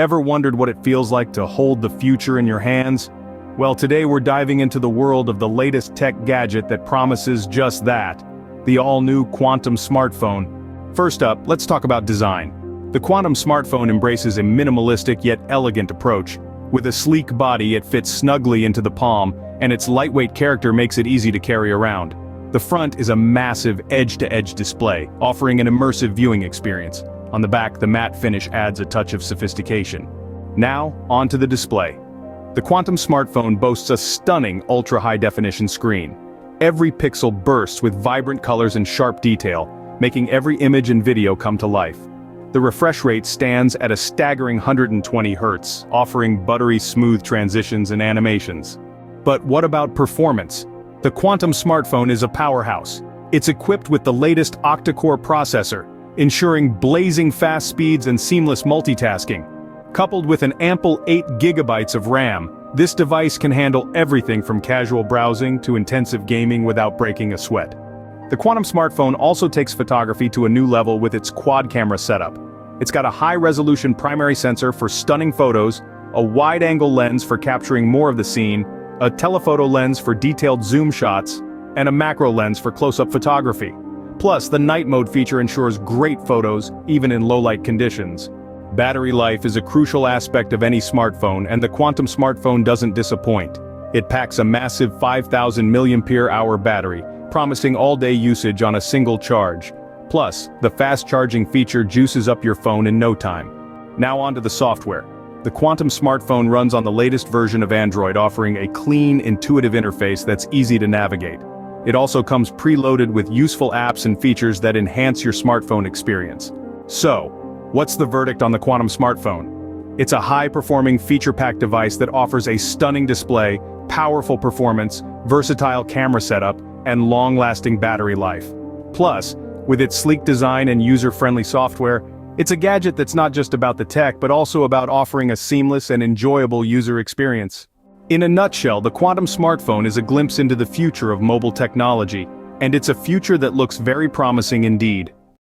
Ever wondered what it feels like to hold the future in your hands? Well, today we're diving into the world of the latest tech gadget that promises just that, the all-new Quantum smartphone. First up, let's talk about design. The Quantum smartphone embraces a minimalistic yet elegant approach. With a sleek body, it fits snugly into the palm, and its lightweight character makes it easy to carry around. The front is a massive edge-to-edge display, offering an immersive viewing experience. On the back, the matte finish adds a touch of sophistication. Now, onto the display. The Quantum smartphone boasts a stunning ultra-high-definition screen. Every pixel bursts with vibrant colors and sharp detail, making every image and video come to life. The refresh rate stands at a staggering 120 Hz, offering buttery smooth transitions and animations. But what about performance? The Quantum smartphone is a powerhouse. It's equipped with the latest octa-core processor, ensuring blazing fast speeds and seamless multitasking. Coupled with an ample 8 GB of RAM, this device can handle everything from casual browsing to intensive gaming without breaking a sweat. The Quantum smartphone also takes photography to a new level with its quad-camera setup. It's got a high-resolution primary sensor for stunning photos, a wide-angle lens for capturing more of the scene, a telephoto lens for detailed zoom shots, and a macro lens for close-up photography. Plus, the night mode feature ensures great photos, even in low-light conditions. Battery life is a crucial aspect of any smartphone, and the Quantum smartphone doesn't disappoint. It packs a massive 5,000 mAh battery, promising all-day usage on a single charge. Plus, the fast-charging feature juices up your phone in no time. Now onto the software. The Quantum smartphone runs on the latest version of Android, offering a clean, intuitive interface that's easy to navigate. It also comes preloaded with useful apps and features that enhance your smartphone experience. So, what's the verdict on the Quantum smartphone? It's a high-performing, feature-packed device that offers a stunning display, powerful performance, versatile camera setup, and long-lasting battery life. Plus, with its sleek design and user-friendly software, it's a gadget that's not just about the tech but also about offering a seamless and enjoyable user experience. In a nutshell, the Quantum smartphone is a glimpse into the future of mobile technology, and it's a future that looks very promising indeed.